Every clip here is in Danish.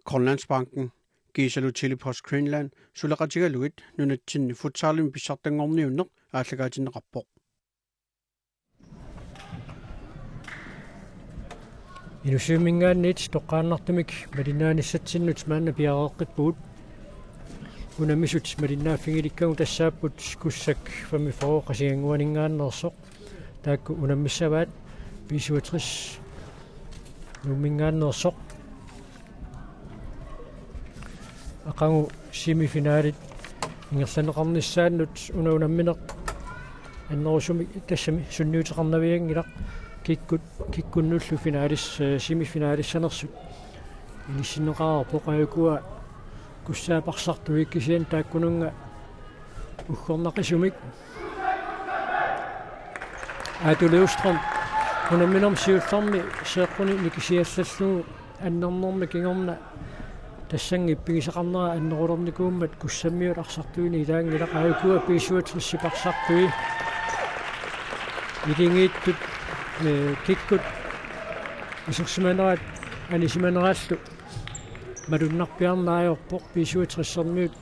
Grønlandsbanken, Gisalu Telepost Greenland, Sulaqatigaluit, Nunaatsin Futsalin pissartanngorniunneq aallagaatinneqarpoq. Inusimingaannit toqqaannartumik malinaanissatsinut maanna piareeqqippuut unamisut malinnaaffingilikkagu tassaapput Kugsak 45 qasianguaningaannersoq taakku unamissavaat 67 numingaannersoq aqangu semifinaalit ingerlaneqarnissaannut unammineq annerusumik tassami sunniuteqarnaviangilaq kikkunnullu finaalis semifinaaalissanersut inissinneqarerpoq ayukua kussaaparsartuikkisian taakkununga uggornaqisumik aatuleustrom unamminerm siullarmi seeqquni nikisiallallugu annernermi kingorna тассангиппигисақарнера аннерулерникууммат куссаммиут арсартуини илаангилақ аакуа пиисуатриссипарсартуи илингииттут киккут исерсиманерат анисиманерааллу малуннарпиарнааёрпоқ пиисуатриссермиут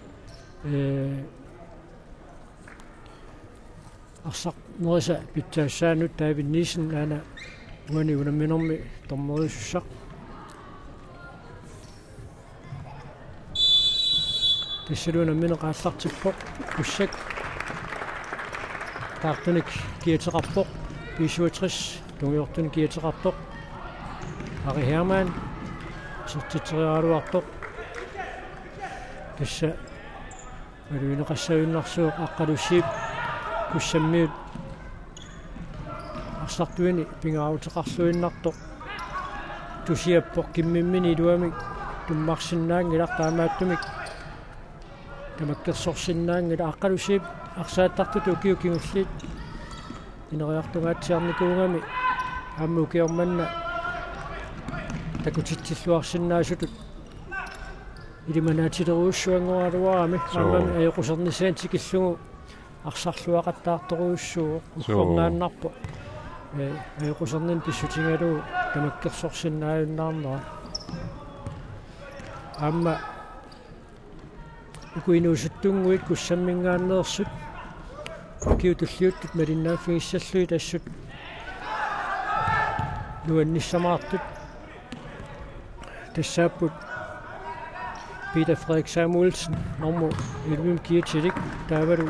арсарнериса питсаассаанут таавинниисен аана уани унамминерми торнерисуссақ Tisseluna minne qaallartippoq Kugsak taartunik kiateqarpoq 67 tungiortun kiateqarpoq Ari Hermann sertiteriaaluarpoq tassa aluineqassayunnarsuuq aqqalussiip kussammiut arsartuini pingaruteqarluinnartoq tusiappoq kimmimmini iluamik tummarsinnaangilaq taamaattumik tamakkersorsinnaangila aqqalussiip arsaattartut ukiukingulliit ineriartungaatsiarnikuungami aammukiormanna takutitsilluarsinnaasutut ilimanaatileruussuangoraluarami aamami ajoqusernissaan tikillugu arsarluaqattaartoruussuuq uqqornaannarpo ajoqusernin pissutingalugu tamakkersorsinnaajunnaarnera aamma ukuinuusuttunguit kussammingaanneersut kiutulliuttut malinnaaffigissalluit assut nuannissamaartut tassaapput Peter Frederik Samuelsen normu ilmim kiatilik taavalu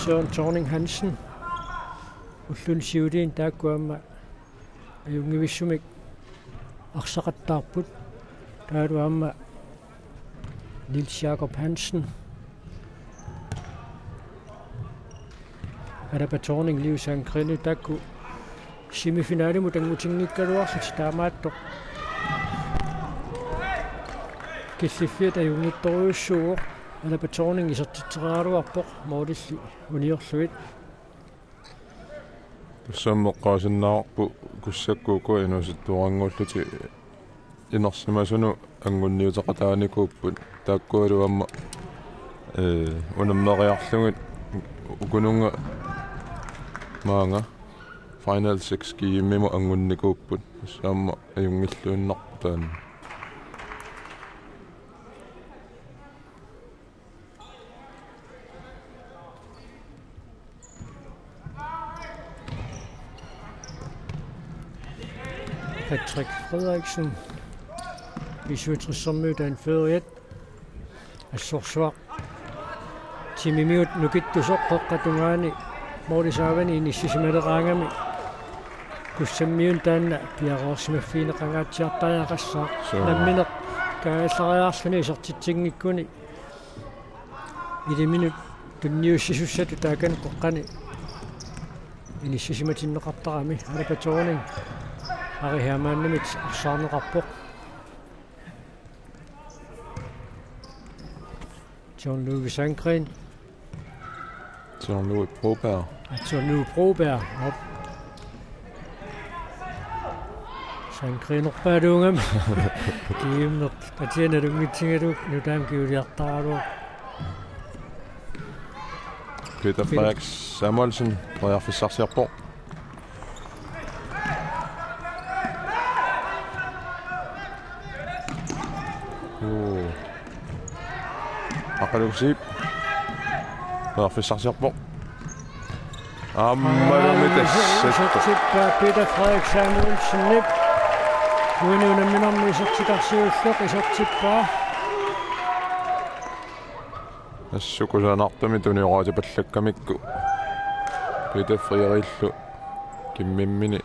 Søren Thorning Hansen ullun siuliin taakkuamma ajungivissumik arsaqattaarput taaluamma Niels Jakob Hansen Adapa Thorning Livsang Krille takku semifinale mutangutingikkaluarlut taamaattoq killiffiat ajungittoruussuuq Adapa Thorning isertiteriaaluarpoq moodilli uniorluit sammeqqaasinnaarpu kussakkuuku inusittuarangulluti inersimasunu angunniuteqataanikuupput taakkualuamma unammeriarlugit ukununga maanga final 6 kiimmimu angunnikuupput saamma ajungilluinnarputaan Patrick Frederiksen visuutrissermyutaan feriat assorsuaq timimiut nukittusoqqeqqatungaani moorisaavani inissisimaleqaangami kussammiun taanna piareersimaffiineqangaatsiartariaqassaa nammineq kaallariaarluni isertitsingikkuni iliminut tunniussisussatu taakan qoqqani inissisimatinnеқартарами Adapa Thorning Ari Hermann-nimit arsaarneqarpoq Jean-Louis Sandgren Jean-Louis Broberg op Sandgren orpaluungam kiimneq atianalungitsingaluk nutaamkiuliartaralu Peter Frederik Samuelsen Fissarsiarpoq Aqaluksip. Perfissarsiarpoq. Ammalumitassattu Peter Frederik Samuelsen uinunamminarmi isertikarsiulluq isertippaa Assukusaanartumi tunioraatipallakkamikku Peter Frederikillu kimmimmini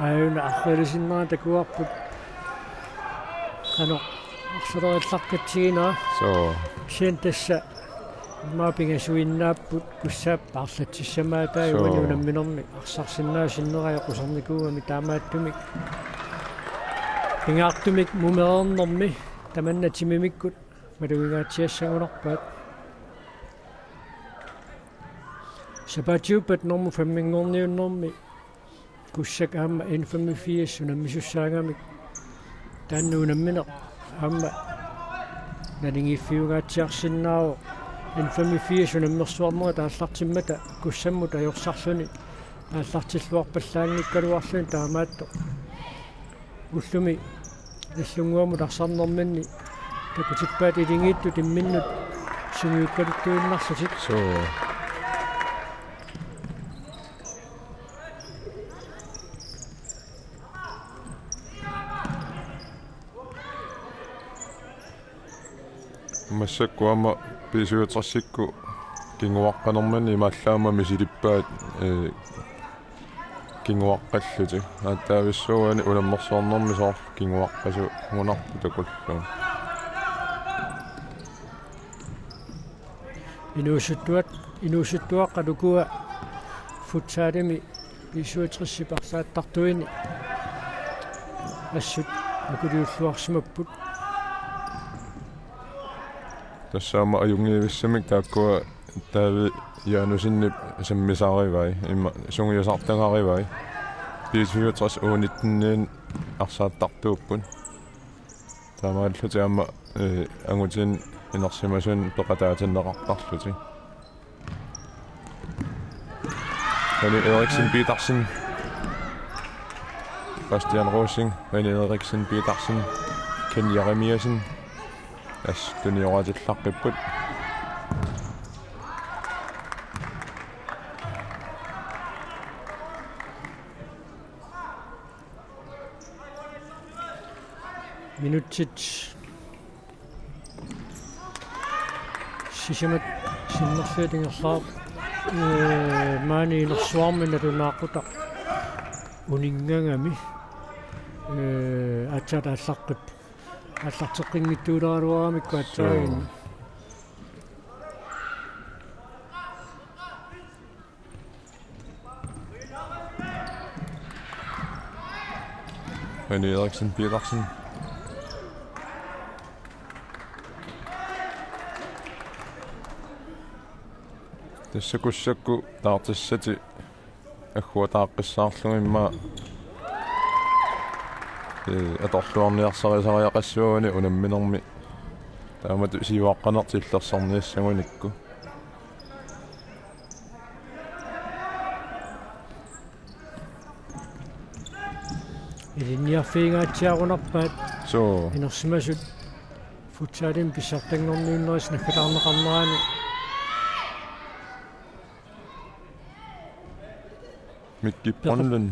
ayuna arrilisinnaa takuarput qano arsalerillaqqatsiginaa so sien tassa maapingasuinnaapпут куссааппаарлатсиссамаатай уанунамминерми арсарсиннаасиннераа qusarnikuugami таамааттумик пингаартумик мумерернэрми таманнатимимиккут малуингаатсиассагунарпаат сапатиуппат норму фаммингорниуннэрми Kugsak аама N85 унаммисуссаагамик тааннуунамминеқ аама налингиффиугаатсиарсиннааву N85 унаммерсуарнера тааллартиммата куссамму таёрсарлуни тааллартиллуарпаллаангиккалуарлуни таамаатто уллуми иллунгуаму тарсарнэрминни такутиппаат илингиитту тимминнут сунгиуккалуттуиннарлутик so массаккуама писуутэрсикку кингуаққанэрмани имааллаама мисилиппаат кингуаққаллути ааттаависсууани уламмерсуарнэрми соор кингуаққасу гунарпу такуллу инуусуттуаққалукуа футсаалими писуутэрсипарсааттартуини ассут акулиуллуарсимаппут тассаама аюнгиивиссамик тааккуа таави яанусиннип саммисааривай имма сунгиусартангаривай писуутэрс уунитнниин арсааттартууппун таамааллути аама ангутин инерсимасун пеқатаатиннеқартарлути René Eriksen Petersen Christian Rosing René Eriksen Petersen Ken Jeremiasen тунioraatillaqqipпут минутсит сисимат синнерфиатингерлаа маани нерсуармина тунааққута унингангами атсатааллаққип аллартеққингиттуулераруарамикку атсаагин René Eriksen Petersen тассакуссакку таартиссати аггуатааққиссаарлугимма аторлуарниарсарисариақассууани унамминерми таамату сивааққанартиллерсарниассагуникку илинниарфиингаатсиарунарпаат so инерсимасут футсаалим писсартангорниуннерис наккалаарнеқарнераани Mikki Ponden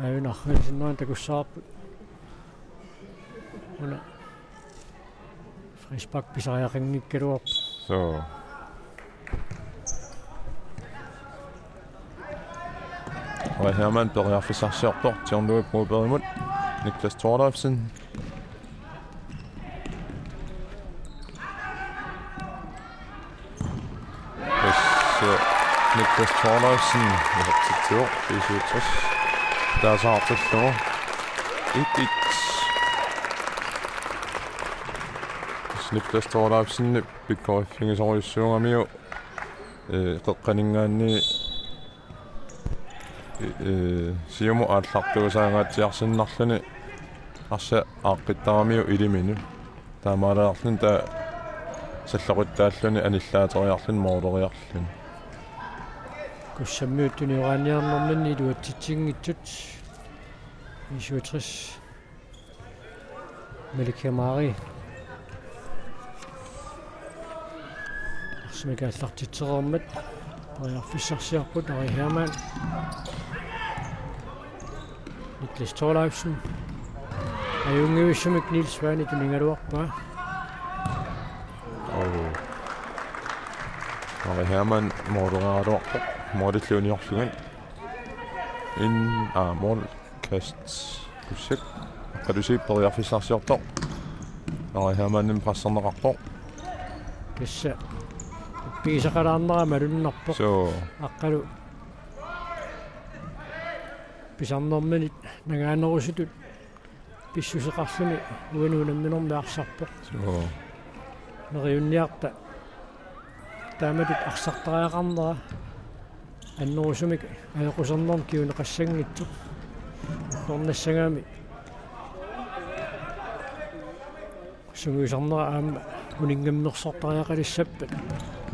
ayunarrilisinnuan takussarput una frisbak pisariaqinngikkaluarp so og Herman toriarfissarsiartor tiornui proberimut Niklas Thorleifsen Niklas Thorleifsen til B-67 der er så optaget 1-1 Niklas Thorleifsen begår fingersorgisuungamio qeqqaningaanni siumu aallartuusaangaatiarsinnarluni arsa aaqqittaramiu iliminu taamaalaarlun ta salloquttaalluni anillaateriarlun moorleriarlun куссаммиуттуни ураанниарнэрманни илуатситсингитсут 67 Melikemari. Smikaallartitserermat pariarfissarsiarput Ari Hermann. Niklas Thorleifsen. Ajungivissumik Niels Svani tuningaluarpaa. Ari Hermann moderator modelluniorlugan. Model casts Kugsak. Kan du se pariarfissarsiartor? Ari Hermannin prassarneqartor. Kissa piisaqalaarnera malunnarpoq. So Aqqalu pisarnerminit nagaanerusutut pissuseqarluni uanuunamminormi arsarpoq. so Neriunniarta taamatut arsartariaqarnera annerusumik ajoqusarnerm kiuneqassangittu ornassagaami sunguisarnera aamma uningammersortariaqalissappat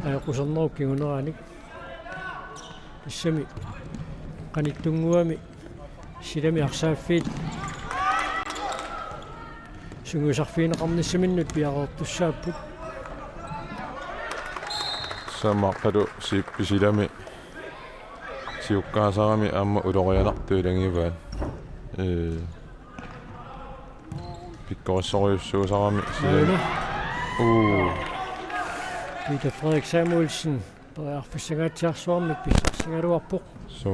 ajoqusarneruk kiuneranik issami qanittunguami silami arsaaffiit sunguisarfiineqarnissaminnut piaqortussaapput Samaqalu siippisilami siukkaasarami aamma ulorianartuulangivaat pikkorissoruyussuusarami silami Peter Frederik Samuelsen pariarfissagaatiarsuarmik pissarsingaluarpoq so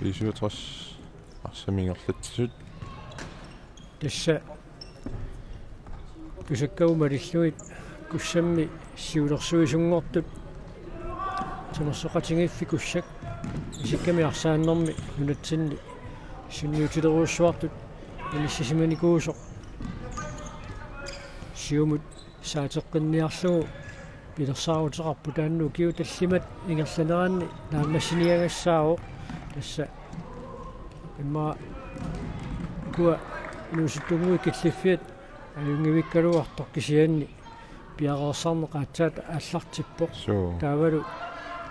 67 arsamingerlatsut tassa Kusakkaumalilluit kussammi siulersuisungortut tamersoqatingiffi Kugsak isikkami arsaannermi nunatsinni sunniutileruussuartut ilissisimanikuusoq siumut saateqqinniarlugu pilersaaruteqarpu taannu kiu tallimat ingerlaneraanni naammassiniagassaaruq tassa imma kua nuusuttungui killiffiat ajungivikkaluartor kisianni piaqersarne qaatsaat аллартиппоq so taavalu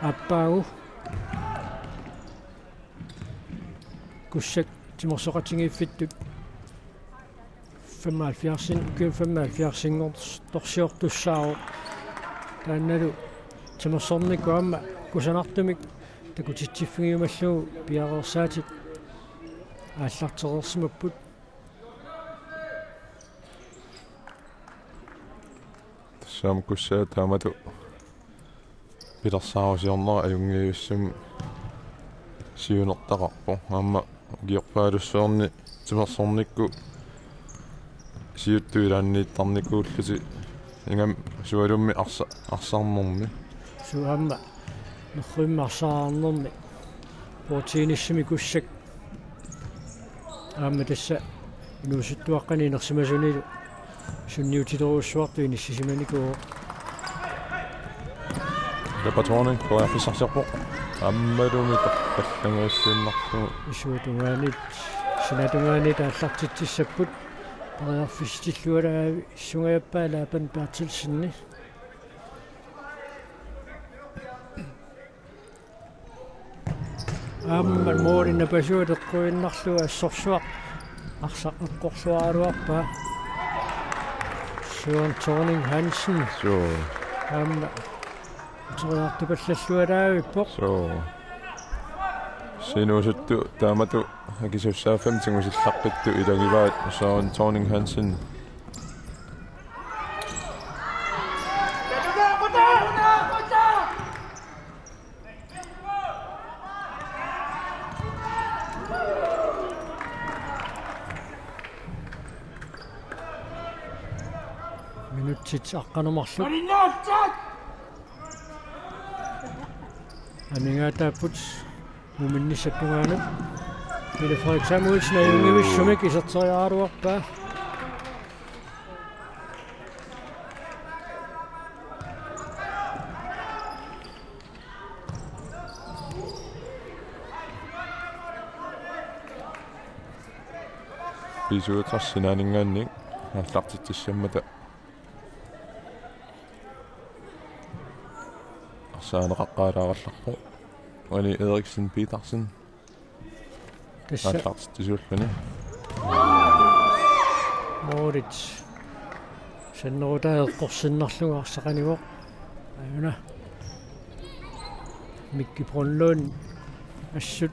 appaagu Kugsak timersoqatingiiffittut 75 torsiortussaaru taannalu timersornikku aamma kusanartumik takutitsiffigiumallugu piaqersaatit aallartereersimapput Sam Kugsak taamatu pilersaarusiornera ajungiussum siunertaqarpo aamma giorpaalussuarni timersornikku siuttuilaanniittarnikuulluti ingam sualummi arsarnermi suamma nerrimmarsaarnermi protiinissimi Kugsak aamma tassa inuusuttuaqqani inersimasunilu sunniutileruussuartu inissisimaniku Repertoarning pariarfissarsiarpo аммалуми таққаллангуссуиннарсугу исуутунгаанит синаатунгаанит ааллартитсиссаппут париарфистиллуалаави сунгаяппаалаапан паатилсинни аамма мооринна пасуутеққуиннарлуга ассорсуақ арсаққорсуаралуарпаа Søren Thorning Hansen so аамма триартупаллаллуалаавиппоқ so sinusuttu taamatu akisussaaffam tingusillaqqittu ilagivaat Søren Thorning Hansen минутсит аққанумарлу амингаатааппут муминниссаттунгаанут Peter Frederik Samuelsen ajungivissumik isертериааруарпаа pisuutarsinaaningaannik аллартитсаммата арсаанеқаққаалааралларпо Али Eriksen Petersen tässä Tartisuullani. Moritz sen noita eqqorsinnarlugarsaqanivoq ayuna Mikki Brunlund assut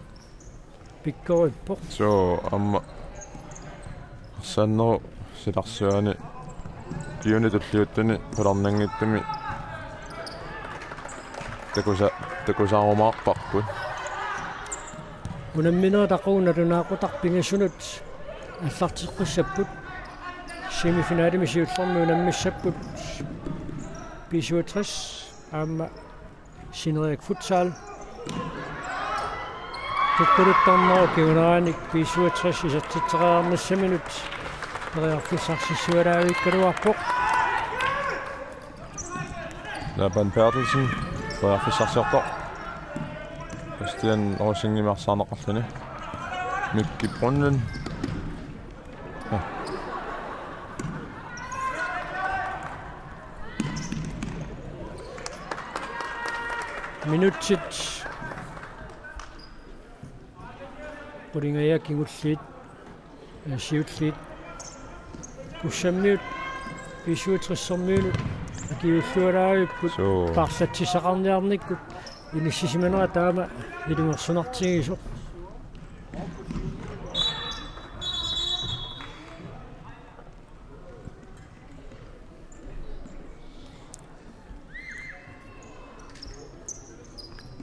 pikkorippoq So amma sanno silarsuani kiuni tulliuttuni pularnangittumi takusaarumaarparput unamminaa taquunalunaaqutaqpingassunut аллартиққиссаппут семифиналими сиуллэрми унаммиссаппут B-67 аама синериак Futsal туккулуттарнаа кигунааник B-67 исаттитсеқарнссаминут периарфиссарсиссуалаавиккалуарпоқ Laban Bertelsen периарфиссарсиартор Christian Rosingimарсаарнеқарлуни Mikki Brunlund минутсит qulingaya kingulliit siutlliit kussамmiut B-67-сэрмиунут акиуллуалаариуппут тарлатсисақарниарниккут иниссисиманера таама илунгерсунартигисоқ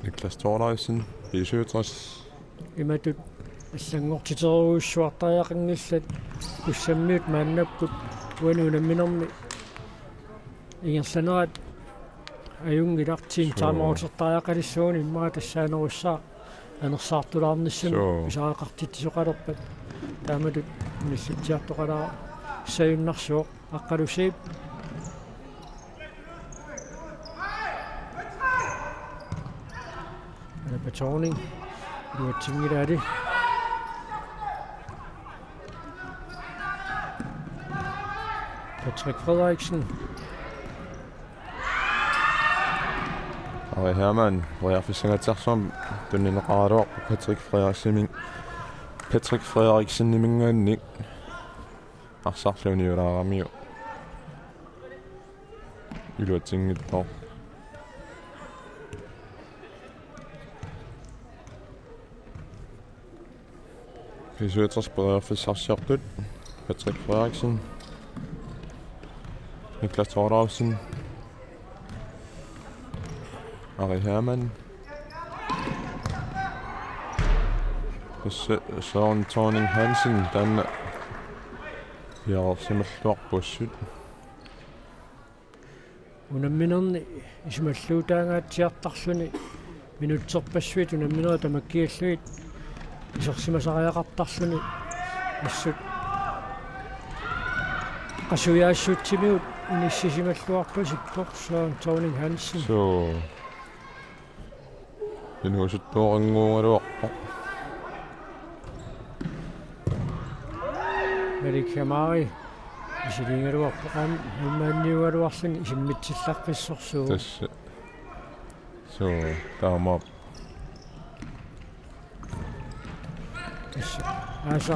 Niklas Thorleifsen B-67 иматут аллангортитеруусsuartariaqanngillat kussамmiut мааннаппут уануунамминерми ингерланерат аюнгилартин таамаутертариақалиссууни иммаа тассаанеруссаа анерсаартулаарниссами исаақартитсоқалерпат тааматут ниллатсиартоқалаа саюннарсуоқ аққалусиип Patroning luatsingilaali Patrick Frederiksen Ari Hermann riarfissangatarsuam tunnineqaraaluaq Patrick Frederiksen nimingaannik арсарлуниулаарamiu илуатсингиттоо P-67 периарфиссарсиартут Patrick Frederiksen Niklas Thorleifsen Ari Hermann Søren Thorning Hansen Danne Jarsimmalluarpussut unamminerni исмаллуутаангаатсиартарлүни минутсерпассуит унамминера тамаккиаллуит исерсимасариақартарлүни ассут qasuyaassuutsimiut иниссисималлуарпасиппоқ Søren Thorning Hansen so инуусуттуорингуунгалуарпо Merikhamari исилингалуарпо аммаанниугалуарлүни исиммитсиллаққиссорсуу тасса so таама аса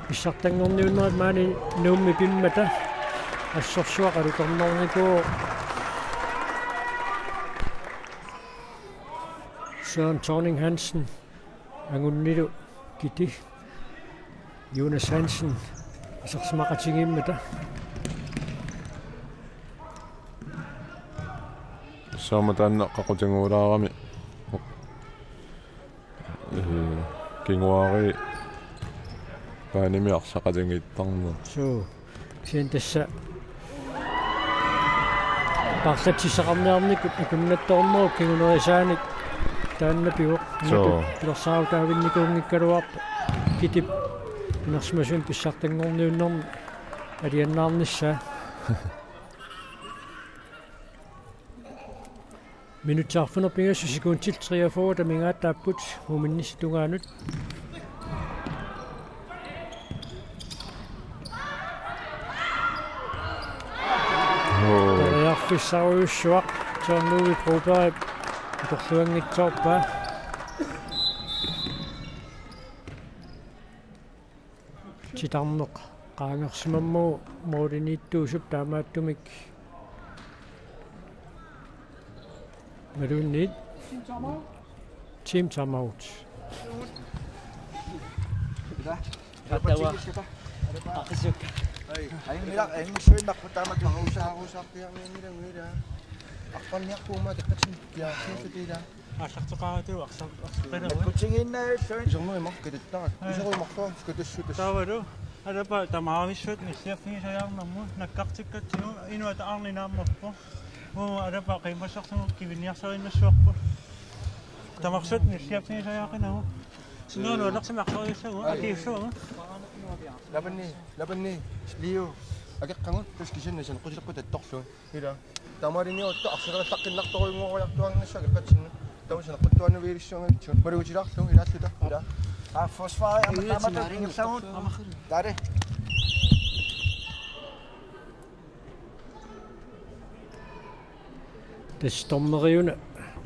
пissartanngorniunnerat maani nuummi pimmata ассорсуақалуторнорникуу Søren Thorning Hansen angуннилу кити Jonas Hansen исерсимақатигиммата сааматаанна қақутингуулаарами кингуари паанимиарсақатингиттарнер суу сиан тасса парлатсисақарниарникут акуннатторнеру кингунерисааник тааннапиуоқ пилэрсаавтаавинникуунгиккалуарпа китип нэрсмасуин пissartanngorniunnermi алианнаарнissaa минутсаарфунер пингасу секундтил 43 тамингааттааппут муминнис тунгаанут Fissarussuaq tuarnuugi probaip torluangitsoorpaa titarneq qaangersimammu mooliniittuusup taamaattumik malunniit team timeout Radioa. Kugsak. Ay nila ay sure nak tama usap nila. Akpan niya kuma teksin ya sentida. Asaqtuqaatu aqsaqtana. Kutsingin na sure. Jomo mak kedetta. Iso makto kedessut. Tawadu. Adapa tamaamissut nissiafni sayarnammu nakkaqtikkattigu inuata arninaammerpo. Adapa qimassarsumu kivinniarsarinnassuarpu. Tamarsut nissiafni sayaqinahu. Sinunu laqsimaqsariissagu akiissugu. Labanni Leo ageqqangut taskisannasan qusilaqqut attorlu ila tamarini otto arsera taqqinlartoruungooriartuarnassaq qatsinnu tawsana quttuannu viilissuangatsu paluutilarlu ilaalluta ila forsvar amataringersagut tare Testormeriuna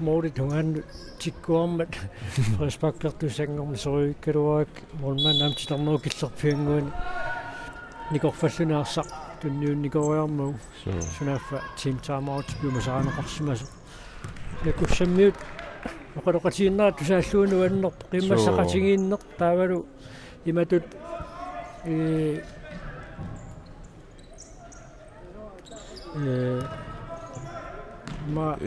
moolit hungaannu tikkuarmat respakkertusangormisoruikkaluaak molman amtitarnerukillerpianguani nikorfallunaarсaq tunniunnikoriarmuu sunaffa team timeout piumasaaneqarsimasu yakussammiut oqaloqatiinnaat tusaalluunu annerp qimmassaqatigiinneq taavalu imatut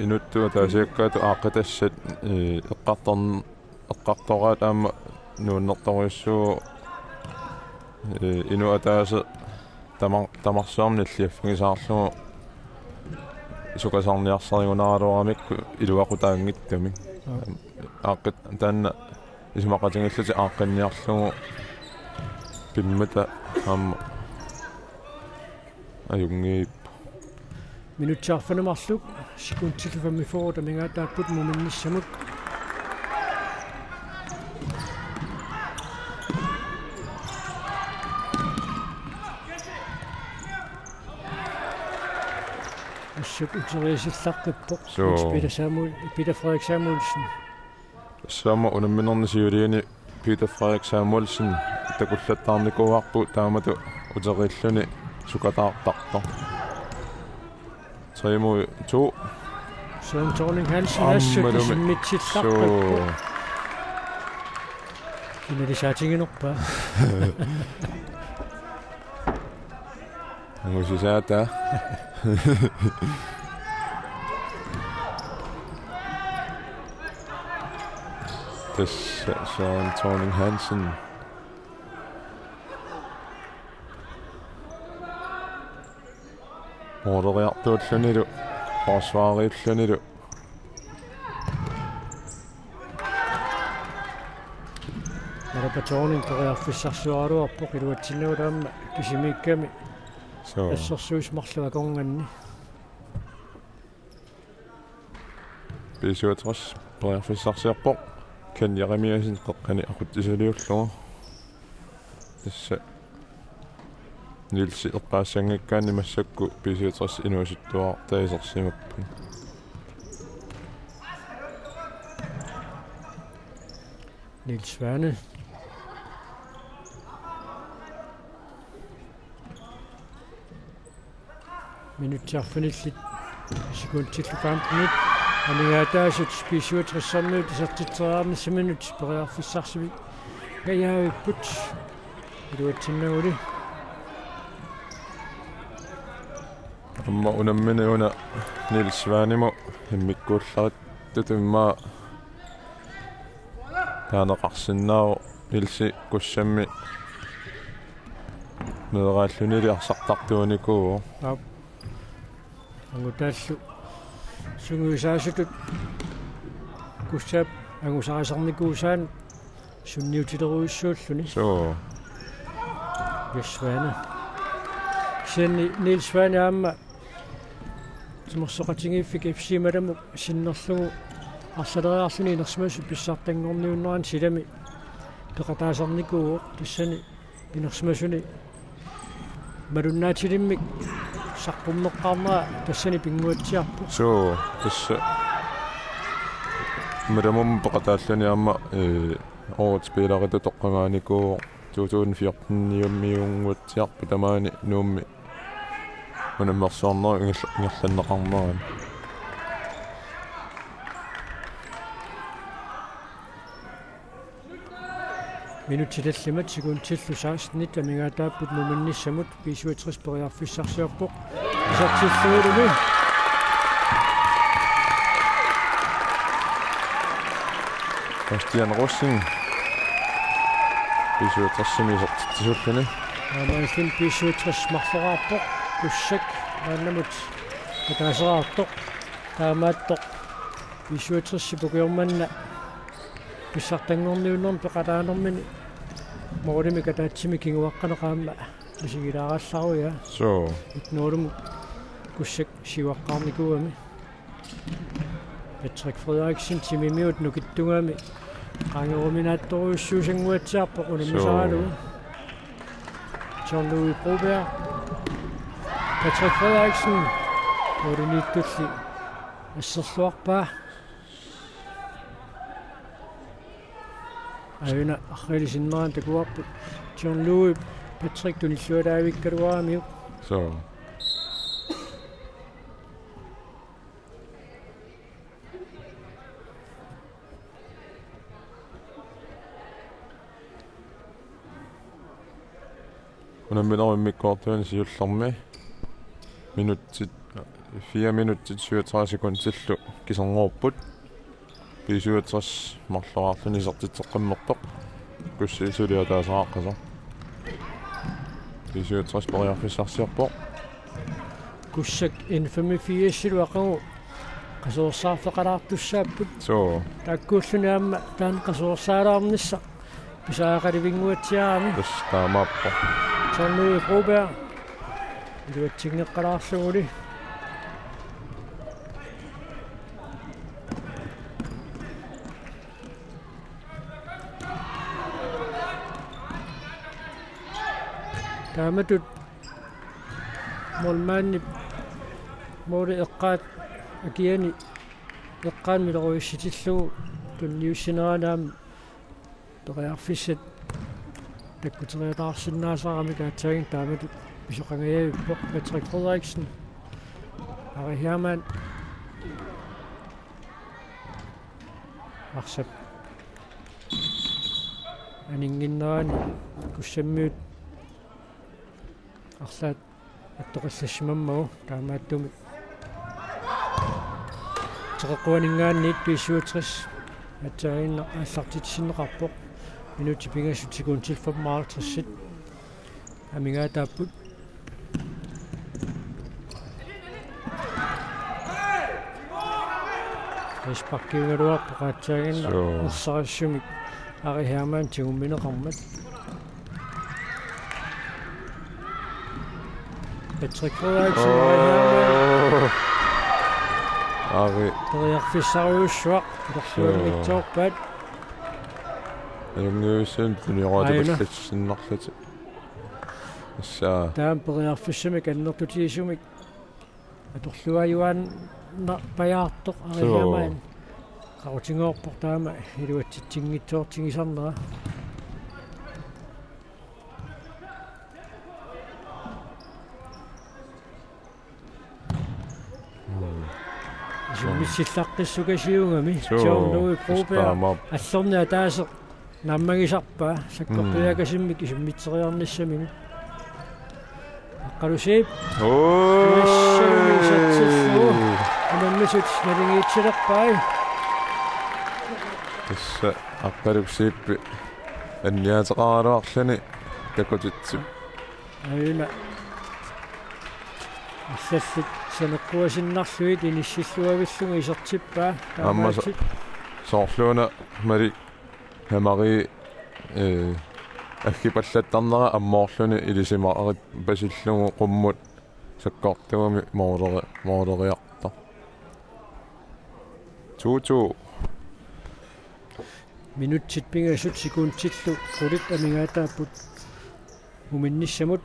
inuttua taasiakkaatu aaqatassat eqqartoraat aama nuunnertoriussuu inuataasa tamarsuarnilliaffigisaarlugu sukasarniarsarigunaaluaramikku iluaqutaangittami aaqqat taanna isumaqatingilluti aaqqanniarlugu pimmata aama ajungiip minutsaarfanamarluk sikuntillukammiforu tamingaataapput muminnissamut assuk uteriisillaqqippoq Peter Frederik Samuelsen Sama unamminernisiyuliani Peter Frederik Samuelsen takullattaarnikuuarpu taamatu uteriilluni sukataartartor 3-2 Søren Thorning Hansen assut isimmitsillarpakku kinalisaatinginerpa angusisaata Søren Thorning Hansen Orderiartuullunilu forsvaariillunilu Marapa Thorning toriarfissarsualuarpoq iluatsinnautaamma kisimiikkami assersuismarluakornganni B-67 toriarfissarsiarpoq kanjarimiasin qeqqani aquttisaliullugu tassa Nilsi eqqaassangikkaanni massakku B-67 inuasuttuar taisersimappu Niels Svane minutsaarfanillit sekuntillukaampunit anigaataasut B-67 tisartiteriarnissaminut periarfissarsimik gajaavipпут iluatsinnauli amma unamminiuna Nils Svaanimu himmikkuullarat imma taaneqarsinnaau Nilsi kussammi neraallunili arsartartuunikuu angutaallu sunguisaasutut kussap angusaarisarnikuusaan sunniutileruissuulluni Svane sen Nils Svane aamma timorsoqatingiiffik FC-malamuk sinnerlugu арсалериарсуни инерсимасу писсартангорниуннеран силами пеқатаасарникуу тассани инерсимасуни малуннаатилиммик сарпуммеққарнера тассани пингуатсиарпу тасса маламум пеқатааллани аама оот спиларита тоққангааникуу 2014 niummiungutsiarpu tamaani nuummi unammersuarnera ingerlanneqarnerani Minuttillallimat sikuuntillu 16 амигаатааппут муминниссамут 57 периарфиссарсиорпоқ исартиллуулуми Christian Rossing 57 isartitsulluni аамааллин 57 марлораарпоқ Kugsak ааннамут атаасераартоқ таамааттоқ 57 сипукиорманна пissartanngorniunnerm peqalaanermini moorimi kataatimi kinguaqqaneqaamma misigilaarallаруя so itnuulum Kugsak siuaqqaarnikuami Patrick Frederiksen timimiut nukittungaami qaangeruminaattoruissuusanguatsiarpoq unammisaraalu Jean-Louis Broberg Patrick Frederiksen oruniittulli asserluarpaa Aina arrelisinneraan takuarput Jean-Louis Patrick tunillualaavikkaluaamiu so unamminerimikkoortuani siullermi minuttit 4 minuttit 37 sekundtillu kiserngorput 57 марлораарлуни сертитсеққиммерпоқ куссиисулиатаасааққаса 57 периарфиссарсиарпоқ Kugsak infamifiassiluaqagu qasuersaarfeqalaartussaapпут so taakkuulluniaamma taan qasuersaalaarnissa pisaaqalivinguatsiaami таамааппо Jean-Louis Broberg iluatsingeqqalaarluguli taamatut molmaanni moori eqqaat akiani eqqaanmileruissitilluu tunniussineraanaam periarfissat takkuteriataarsinnaasarami kaatsagin taamatut pisoqangayavippoq Patrick Frederiksen arihiamaan arsap aninginnerani kussammiut арлаат аттоқиссассимаммагу таамааттуми теққуанингаанниит 57 атсаагинна ааллартитсиннеқарпоқ минути пингассутикуун tilfammaartrissit амигаатааппут эспаккиунгалуарпо qaatсаагинна уссариссумик арихаамаан тигумминеқармат Patrick Frederiksen ари периарфиссаруйуссуақ персуалмитсоорпаат юнгуусин туниораатапаллатсиннарлати ассаа таам периарфиссами каннертутиисумик аторлуаюаан паяартоқ ариамаан qautiнгоорпор таама илуатситсингитсоортигисарнера миссиллаққиссукасиунгами Jean-Louis Broberg аллорниа таасеқ наммагисарпаа саккорпиакасиммик исуммитсериарниссамини аққалусип анаммисут налингиитсилерпаи тасса аққалусииппи анниатеқараарлани такутитсип аина ассассит санеққуасиннарлуит иниссиллуавиллунга исертиппаа аммаса соорлуна мали хамари аккипаллаттарнера аммоорлуни илисимаарит пасиллугу қуммут саккортугами моолериарта туу минутсит пингассут секундтиллу қулит амигаатааппут муминниссамут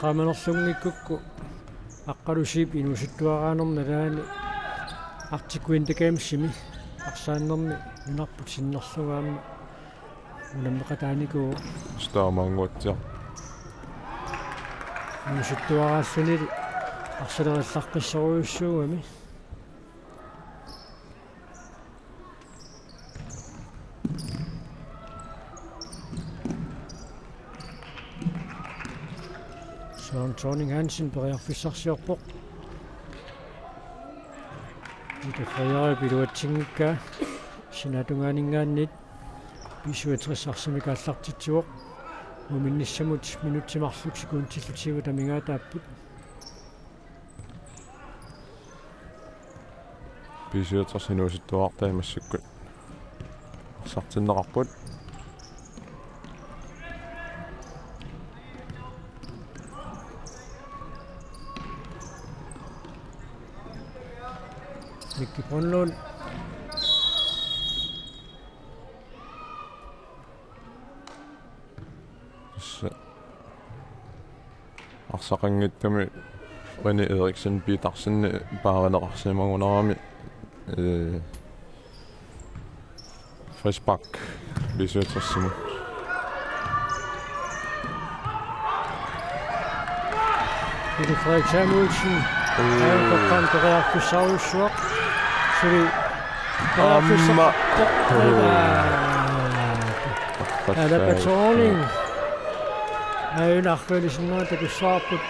qamanerlungikukku aqqalusiip inusittuaraanerna laani artikuintakaammissimi arsaannermi nunarput sinnerlugaamma unammeqataaniku Staamanguatsia. inusittuaraassунили арсалерилларқиссоруйуссуугами Sonning Hansen periarfissarsiorpoq ita frayari piluatsingikka sinatunganingaannit 57 arsimikaallartitsuoq muminnissamut minutsimarluk sikuuntillutiigu tamingaataapput 57 inusittuartaimassukku sartinneqarput Mikki Ponlund арсақангиттами René Eriksen Petersen paareneqarsimagunarami Frisbak bisutassimu Peter Frederik Samuelsen Aalqoqqaan periarfissarussuaq suli Amma Alapatoning Nunaata kussaarput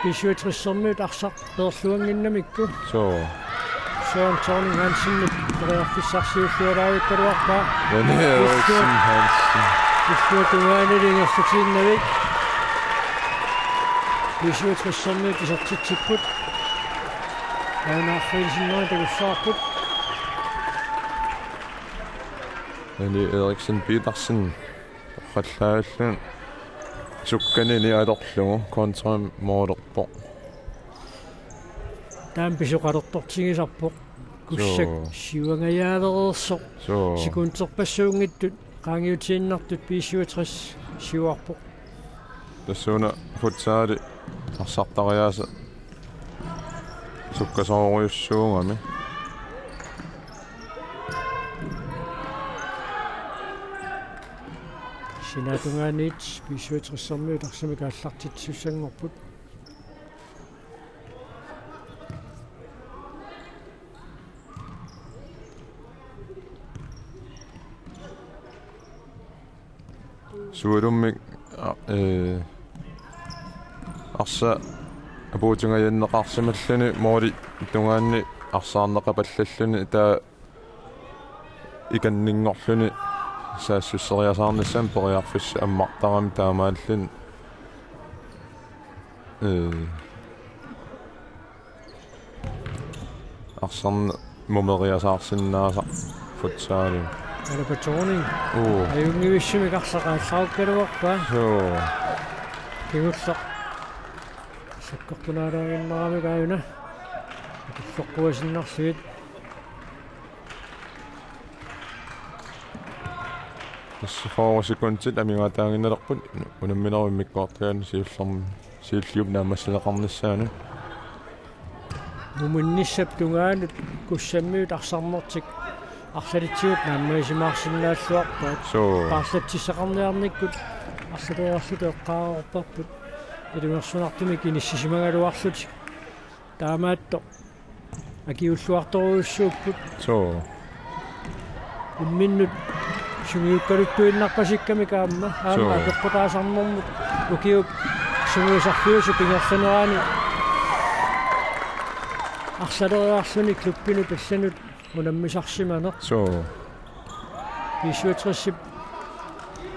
57 arsarperluanginnamikku so Sonning Hansen periarfissarsiullualaavittaluarpaa René Eriksen Hansen Issuatugaanilingerlutiinnavik 57 tisartitsipput Nunaata kussaarput René Eriksen Petersen qallaallun sukkanini alorlugu kontra moolerpo taampisoqalertortigisarpoq Kugsak siuangajaalerersoq so sikunterpassuungittut qaangiutiinnartut 57 siuarpoq tassuna futsaali arsartariaasa sukkasooruyussuungami sinatungaaniit 57 arsimikaallartitsussangorput suulummik arsa apuutungajanneqarsimalluni mooli tungaanni arsaarneqapallalluni taa ikanninngorluni saassуссериасаарнissaam periarfissa ammartarami taamaallun arsaarne mumeriasaarsinnaasa futsaalin Alapatoning ayungivissimi qarsaqaallarukkalaruarpaa so kigullaq sakkortunaalaaginnerami kaayuna tulloqquasinnarsuit тассафоорусикунтит амигаатаагиннелерпут унамминеруиммиккуартугаани сиуллиуп наамассилеқарниссаану мумунниссап тунгаанут куссаммиут арсарнертик арлалитсиут нааммаисимаарсинааллуарпаат so паарлатсисақарниарниккут арлалеерлуту эққаарорпарпут илунгерсунартуми киниссисимагалуарлут таамаатто акиуллуарторуйуссууппут so имминнут сунгиуккалуттуиннарпасикками каама аама пеққутаасарнэрмут укиуп сунгиусарфиусу пингерланераани арсалериарлуни клуппину палланут унаммисарсиманер so 57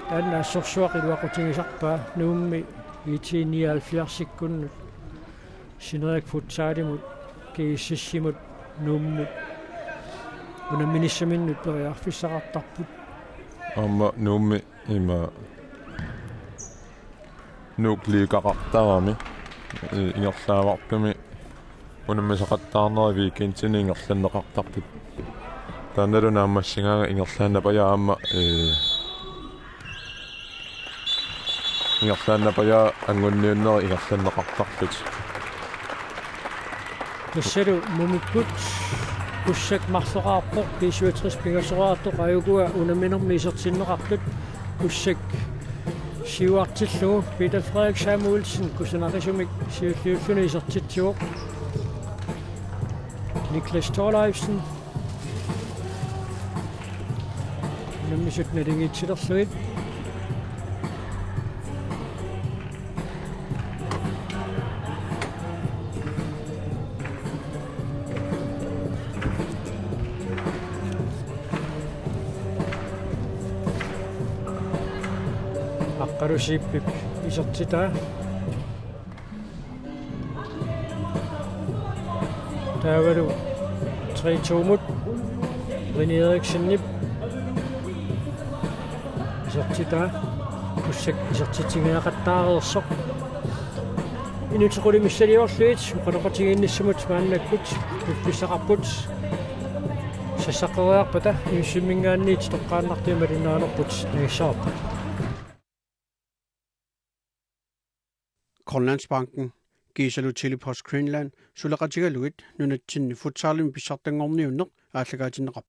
таанна ассорсуақилуақутигисарпаа нуумми 79-сиккуннут синерик футсаалимут кииссиссимут нууммут унамминиссаминнут периарфиссақартарпут amma nuummi ima nuukliiqaqartarami ingerlaavarpumi unammisaqattaarneri viikintini ingerlanneqartarput taannalu naammassingaanga ingerlaannapaya aamma Ingerlaannapaya angunniunneri ingerlanneqartarlut. Tassalo mumikkut Kugsak marsoqaarpoq B-67 pingasoraartoq ajugua unaminnermi isertinneqartut Kugsak siuartillugu Peter Frederik Samuelsen kusanaqisumik siulliulluni isertitsuoq Niklas Thorleifsen unammisut nalingiitsillerluit Aqqarusiippip isertitaa taavalu 3-2-mut René Eriksennip isertitaa Kugsak isertitingeaqattaareersoq inutequlimissaliorluit uqaloqatigiinnissamut maannakkut pissaqarput sassaqeriarpata iussimmingaanniit toqqaannartimalinaanerput nagissaarput Grønlandsbanken Kiisalu Post Greenland sulaqatigaluit nunatsinni futsalin pissartangorniunneq aallagaatinneqarpoq